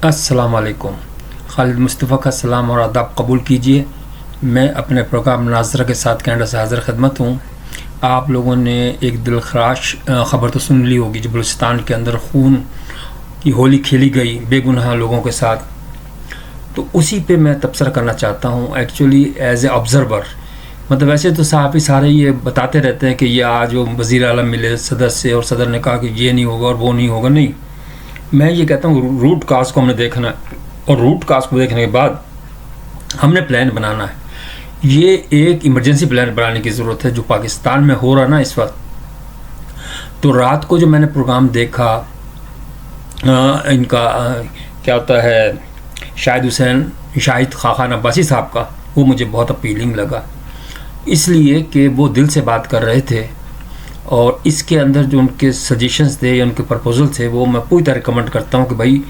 अस्सलाम वालेकुम। खालिद मुस्तफ़ा का सलाम और आदाब कबूल कीजिए। मैं अपने प्रोग्राम मुनाज़रा के साथ कनाडा से हाज़िर खिदमत हूँ। आप लोगों ने एक दिलखराश ख़बर तो सुन ली होगी, जो बलूचिस्तान के अंदर खून की होली खेली गई बेगुनाह लोगों के साथ। तो उसी पे मैं तबसरा करना चाहता हूँ एक्चुअली एज ए ऑब्ज़र्वर। मतलब वैसे तो साहब सारे ये बताते रहते हैं कि ये आज वो वज़ीर आला मिले सदर से और सदर ने कहा कि ये नहीं होगा और वो नहीं होगा। नहीं, मैं ये कहता हूँ रूट काज को हमने देखना है और रूट काज को देखने के बाद हमने प्लान बनाना है। ये एक इमरजेंसी प्लान बनाने की ज़रूरत है जो पाकिस्तान में हो रहा ना इस वक्त। तो रात को जो मैंने प्रोग्राम देखा इनका क्या होता है शाहिद खाखान अब्बासी साहब का, वो मुझे बहुत अपीलिंग लगा, इसलिए कि वो दिल से बात कर रहे थे और इसके अंदर जो उनके सजेशंस थे या उनके प्रपोजल थे वो मैं पूरी तरह रिकमेंड करता हूँ कि भाई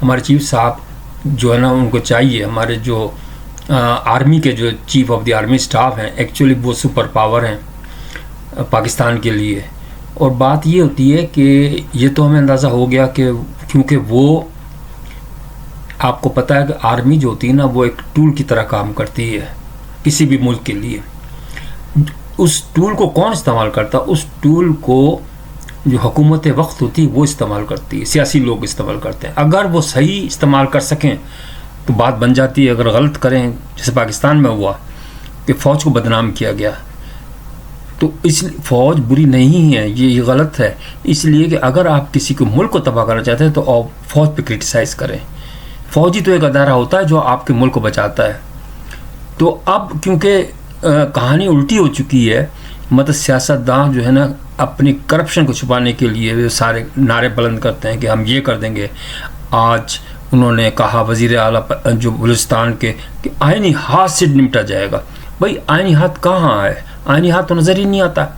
हमारे चीफ साहब जो है ना, उनको चाहिए, हमारे जो आर्मी के जो chief of the army staff हैं एक्चुअली वो सुपर पावर हैं पाकिस्तान के लिए। और बात ये होती है कि ये तो हमें अंदाज़ा हो गया कि क्योंकि वो आपको पता है कि आर्मी जो होती है ना वो एक टूल की तरह काम करती है किसी भी मुल्क के लिए। उस टूल को कौन इस्तेमाल करता? उस टूल को जो हुकूमत वक्त होती है वो इस्तेमाल करती है, सियासी लोग इस्तेमाल करते हैं। अगर वो सही इस्तेमाल कर सकें तो बात बन जाती है। अगर गलत करें, जैसे पाकिस्तान में हुआ कि फ़ौज को बदनाम किया गया, तो इस फ़ौज बुरी नहीं है, ये गलत है। इसलिए कि अगर आप किसी को मुल्क को तबाह करना चाहते हैं तो आप फ़ौज पे क्रिटिसाइज़ करें। फ़ौजी तो एक अदारा होता है जो आपके मुल्क को बचाता है। तो अब क्योंकि कहानी उल्टी हो चुकी है, मतलब सियासतदान जो है ना अपनी करप्शन को छुपाने के लिए वे सारे नारे बुलंद करते हैं कि हम ये कर देंगे। आज उन्होंने कहा वज़ीर आला जो बलूचिस्तान के कि आइनी हाथ से निपटा जाएगा। भाई आइनी हाथ कहाँ है? आइनी हाथ तो नज़र ही नहीं आता।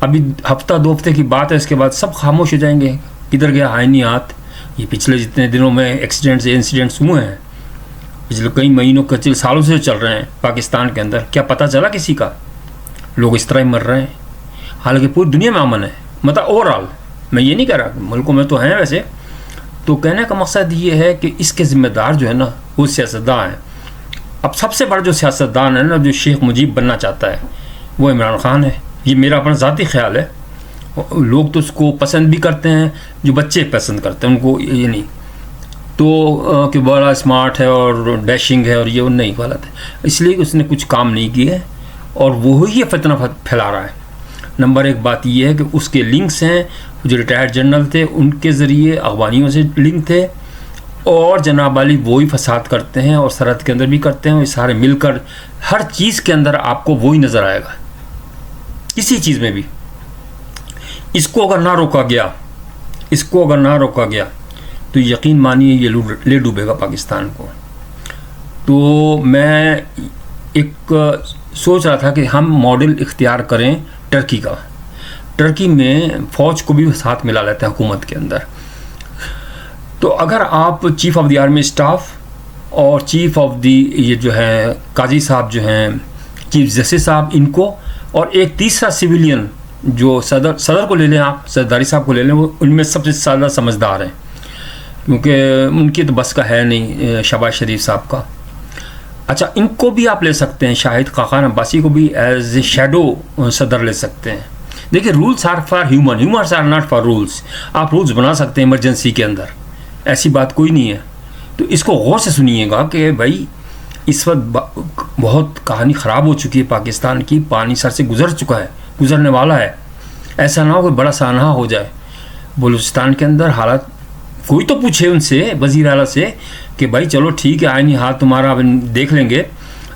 अभी हफ्ता दो हफ्ते की बात है, इसके बाद सब खामोश हो जाएंगे, किधर गया आइनी हाथ। ये पिछले जितने दिनों में इंसिडेंट्स हुए हैं, पिछले कई महीनों कई सालों से चल रहे हैं पाकिस्तान के अंदर, क्या पता चला किसी का? लोग इस तरह ही मर रहे हैं, हालांकि पूरी दुनिया में अमन है। मतलब ओवरऑल मैं ये नहीं कह रहा, मुल्कों में तो हैं वैसे। तो कहने का मकसद ये है कि इसके ज़िम्मेदार जो है ना वो सियासतदान हैं। अब सबसे बड़ा जो सियासतदान है ना, जो शेख मुजीब बनना चाहता है, वो इमरान खान है। ये मेरा अपना ज़ाती ख्याल है। लोग तो उसको पसंद भी करते हैं, जो बच्चे पसंद करते हैं उनको ये नहीं तो कि बड़ा स्मार्ट है और डैशिंग है और ये नहीं, गलत है। इसलिए उसने कुछ काम नहीं किए और वो ही ये फितना फैला रहा है। नंबर एक बात ये है कि उसके लिंक्स हैं, जो रिटायर्ड जनरल थे उनके ज़रिए अफगानियों से लिंक थे, और जनाब अली वही फसाद करते हैं और सरहद के अंदर भी करते हैं। और सारे मिलकर हर चीज़ के अंदर आपको वही नज़र आएगा, किसी चीज़ में भी। इसको अगर ना रोका गया तो यकीन मानिए ये ले डूबेगा पाकिस्तान को। तो मैं एक सोच रहा था कि हम मॉडल इख्तियार करें टर्की का। टर्की में फ़ौज को भी साथ मिला लेते हैं हुकूमत के अंदर। तो अगर आप chief of the army staff और चीफ ऑफ द ये जो है काजी साहब जो हैं, चीफ जस्टिस साहब, इनको और एक तीसरा सिविलियन जो सदर को ले लें, आप सरदारी साहब को ले लें, वो उनमें सबसे ज़्यादा समझदार हैं क्योंकि उनकी तो बस का है नहीं, शहबाज शरीफ साहब का। अच्छा, इनको भी आप ले सकते हैं, शाहिद खाखान अब्बासी को भी एज ए शैडो सदर ले सकते हैं। देखिए, rules are for humans are not for rules. आप रूल्स बना सकते हैं इमरजेंसी के अंदर, ऐसी बात कोई नहीं है। तो इसको गौर से सुनिएगा कि भाई इस वक्त बहुत कहानी ख़राब हो चुकी है पाकिस्तान की, पानी सर से गुजर चुका है, गुजरने वाला है। ऐसा ना हो कोई बड़ा सानहा हो जाए बलूचिस्तान के अंदर। हालात कोई तो पूछे उनसे, वज़ीर आला से, कि भाई चलो ठीक है आइनी हाथ तुम्हारा देख लेंगे,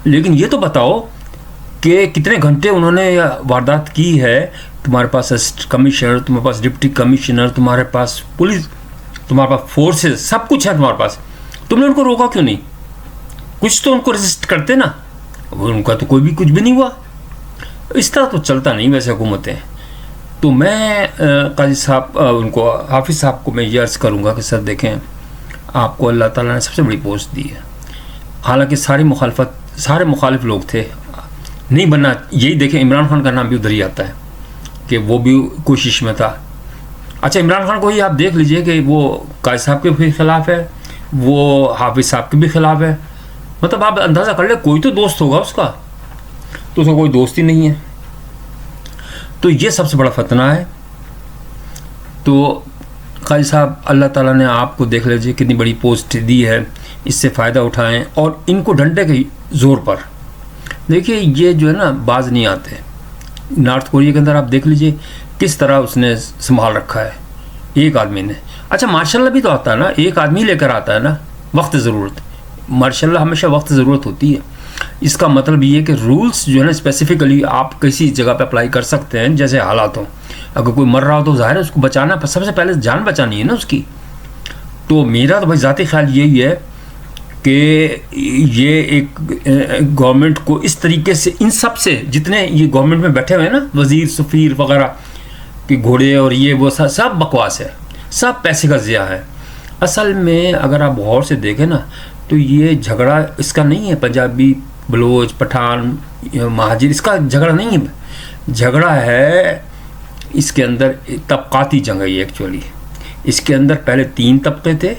लेकिन ये तो बताओ कि कितने घंटे उन्होंने वारदात की है। तुम्हारे पास असिस्टेंट कमिश्नर, तुम्हारे पास डिप्टी कमिश्नर, तुम्हारे पास पुलिस, तुम्हारे पास फोर्सेस, सब कुछ है तुम्हारे पास। तुमने उनको रोका क्यों नहीं? कुछ तो उनको रेजिस्ट करते ना, उनका तो कोई भी कुछ भी नहीं हुआ। इस तरह तो चलता नहीं वैसे हुकूमतें। तो मैं काजी साहब उनको हाफिज़ साहब को मैं ये अर्ज़ करूँगा कि सर देखें, आपको अल्लाह ताला ने सबसे बड़ी पोस्ट दी है। हालांकि सारे मुखालिफ लोग थे, नहीं बनना। यही देखें, इमरान खान का नाम भी उधर ही आता है कि वो भी कोशिश में था। अच्छा, इमरान खान को ही आप देख लीजिए कि वो काजी साहब के खिलाफ है وہ حافظ صاحب کے بھی خلاف ہے. مطلب آپ اندازہ کر لیں کوئی تو دوست ہوگا اس کا، تو اس کا کوئی دوست ہی نہیں ہے. تو یہ سب سے بڑا فتنہ ہے. تو قاضی صاحب اللہ تعالیٰ نے آپ کو دیکھ لیجیے کتنی بڑی پوسٹ دی ہے، اس سے فائدہ اٹھائیں اور ان کو ڈنڈے کے زور پر. دیکھیے یہ جو ہے نا باز نہیں آتے. نارتھ کوریا کے اندر آپ دیکھ لیجیے کس طرح اس نے سنبھال رکھا ہے ایک آدمی نے. اچھا مارشاء اللہ بھی تو آتا ہے نا، ایک آدمی لے کر آتا ہے نا وقت ضرورت. مارشاء اللہ ہمیشہ وقت ضرورت ہوتی ہے. اس کا مطلب یہ ہے کہ رولز جو ہے نا اسپیسیفکلی آپ کسی جگہ پہ اپلائی کر سکتے ہیں جیسے حالات ہوں. اگر کوئی مر رہا ہو تو ظاہر ہے اس کو بچانا، سب سے پہلے جان بچانی ہے نا اس کی. تو میرا تو بھائی ذاتی خیال یہی ہے کہ یہ ایک گورنمنٹ کو اس طریقے سے ان سب سے جتنے یہ گورنمنٹ میں بیٹھے ہوئے ہیں نا وزیر سفیر وغیرہ کہ گھوڑے اور یہ وہ سب بکواس ہے، سب پیسے کا ضیاع ہے. اصل میں اگر آپ غور سے دیکھیں نا تو یہ جھگڑا اس کا نہیں ہے پنجابی بلوچ پٹھان مہاجر، اس کا جھگڑا نہیں ہے. جھگڑا ہے اس کے اندر طبقاتی جنگ ہے یہ ایکچولی. اس کے اندر پہلے 3 طبقے تھے،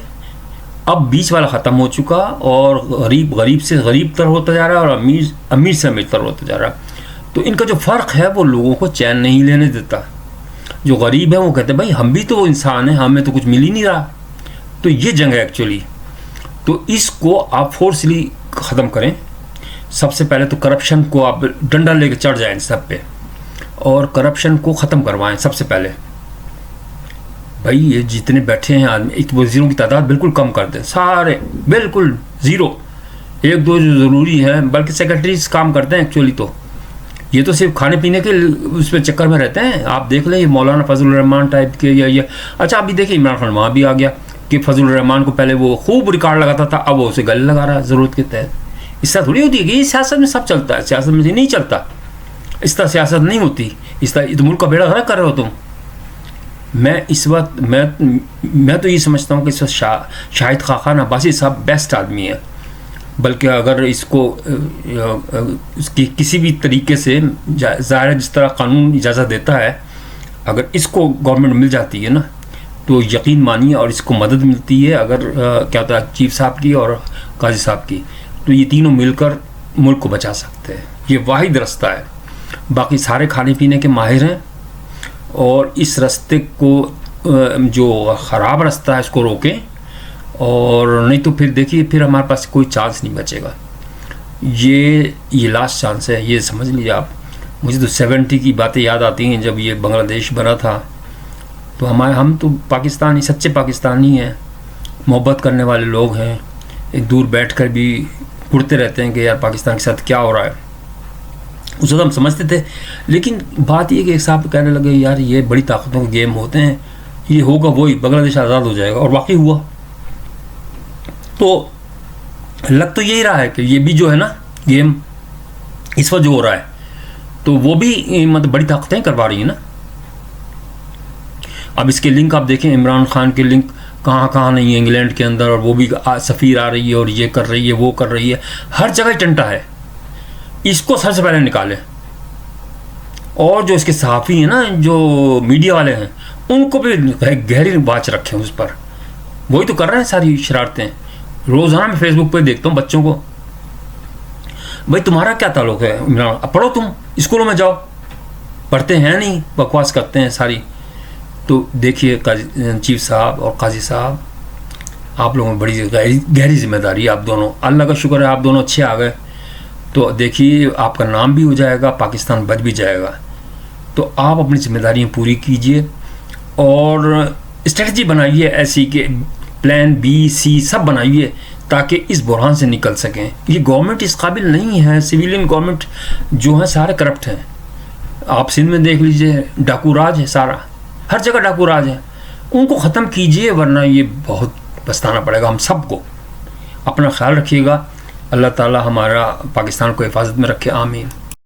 اب بیچ والا ختم ہو چکا اور غریب سے غریب تر ہوتا جا رہا ہے اور امیر سے امیر تر ہوتا جا رہا ہے. تو ان کا جو فرق ہے وہ لوگوں کو چین نہیں لینے دیتا. جو غریب ہیں وہ کہتے ہیں بھائی ہم بھی تو انسان ہیں، ہمیں تو کچھ مل ہی نہیں رہا. تو یہ جنگ ہے ایکچولی. تو اس کو آپ فورسلی ختم کریں. سب سے پہلے تو کرپشن کو آپ ڈنڈا لے کے چڑھ جائیں سب پہ اور کرپشن کو ختم کروائیں سب سے پہلے. بھائی یہ جتنے بیٹھے ہیں آدمی، ایک وزیروں کی تعداد بالکل کم کر دیں، سارے بالکل زیرو. 1-2 جو ضروری ہے، بلکہ سیکرٹریز کام کرتے ہیں ایکچولی. تو یہ تو صرف کھانے پینے کے اس پہ چکر میں رہتے ہیں. آپ دیکھ لیں یہ مولانا فضل الرحمان ٹائپ کے یا یہ. اچھا ابھی دیکھیں عمران خان وہاں بھی آ گیا کہ فضل الرحمان کو پہلے وہ خوب ریکارڈ لگاتا تھا، اب وہ اسے گلے لگا رہا ہے ضرورت کے تحت. اس طرح تھوڑی ہوتی ہے کہ یہ سیاست میں سب چلتا ہے، سیاست میں نہیں چلتا. اس طرح سیاست نہیں ہوتی. اس طرح ملک کا بیڑا غرق کر رہے ہو تم. میں اس وقت میں تو یہ سمجھتا ہوں کہ اس وقت شاہد خاقان عباسی صاحب بیسٹ آدمی ہے. بلکہ اگر اس کو اس کی کسی بھی طریقے سے ظاہر ہے جس طرح قانون اجازت دیتا ہے، اگر اس کو گورنمنٹ مل جاتی ہے نا تو یقین مانیے اور اس کو مدد ملتی ہے اگر کیا ہوتا ہے چیف صاحب کی اور قاضی صاحب کی، تو یہ تینوں مل کر ملک کو بچا سکتے ہیں. یہ واحد رستہ ہے. باقی سارے کھانے پینے کے ماہر ہیں اور اس رستے کو جو خراب رستہ ہے اس کو روکیں، اور نہیں تو پھر دیکھیے پھر ہمارے پاس کوئی چانس نہیں بچے گا. یہ لاسٹ چانس ہے، یہ سمجھ لیجیے آپ. مجھے تو 70 کی باتیں یاد آتی ہیں جب یہ بنگلہ دیش بنا تھا. تو ہم تو پاکستانی سچے پاکستانی ہیں، محبت کرنے والے لوگ ہیں. ایک دور بیٹھ کر بھی اڑتے رہتے ہیں کہ یار پاکستان کے ساتھ کیا ہو رہا ہے. اس وقت ہم سمجھتے تھے، لیکن بات یہ کہ ایک صاحب کہنے لگے یار یہ بڑی طاقتوں کے گیم ہوتے ہیں، یہ ہوگا وہی بنگلہ دیش آزاد ہو جائے گا، اور واقعی ہوا. تو لگ تو یہی رہا ہے کہ یہ بھی جو ہے نا گیم اس وقت جو ہو رہا ہے تو وہ بھی مطلب بڑی طاقتیں کروا رہی ہیں نا. اب اس کے لنک آپ دیکھیں، عمران خان کے لنک کہاں کہاں نہیں ہے انگلینڈ کے اندر، اور وہ بھی سفیر آ رہی ہے اور یہ کر رہی ہے وہ کر رہی ہے، ہر جگہ ٹنٹا ہے. اس کو سب سے پہلے نکالیں. اور جو اس کے صحافی ہیں نا جو میڈیا والے ہیں ان کو بھی گہری باچ رکھیں اس پر. وہی تو کر رہے ہیں ساری شرارتیں. روزانہ میں فیس بک پہ دیکھتا ہوں بچوں کو، بھائی تمہارا کیا تعلق ہے عمران؟ پڑھو، تم اسکولوں میں جاؤ. پڑھتے ہیں نہیں، بکواس کرتے ہیں ساری. تو دیکھیے چیف صاحب اور قاضی صاحب آپ لوگوں میں بڑی گہری ذمہ داری ہے. آپ دونوں، اللہ کا شکر ہے آپ دونوں اچھے آ گئے. تو دیکھیے آپ کا نام بھی ہو جائے گا، پاکستان بچ بھی جائے گا. تو آپ اپنی ذمہ داریاں پوری کیجئے اور اسٹریٹجی بنائیے ایسی کہ پلان B C سب بنائیے تاکہ اس بحران سے نکل سکیں. یہ گورنمنٹ اس قابل نہیں ہے. سویلین گورنمنٹ جو ہیں سارے کرپٹ ہیں. آپ سندھ میں دیکھ لیجئے، ڈاکو راج ہے سارا، ہر جگہ ڈاکو راج ہے. ان کو ختم کیجئے ورنہ یہ بہت پچھتانا پڑے گا ہم سب کو. اپنا خیال رکھیے گا. اللہ تعالی ہمارا پاکستان کو حفاظت میں رکھے. آمین.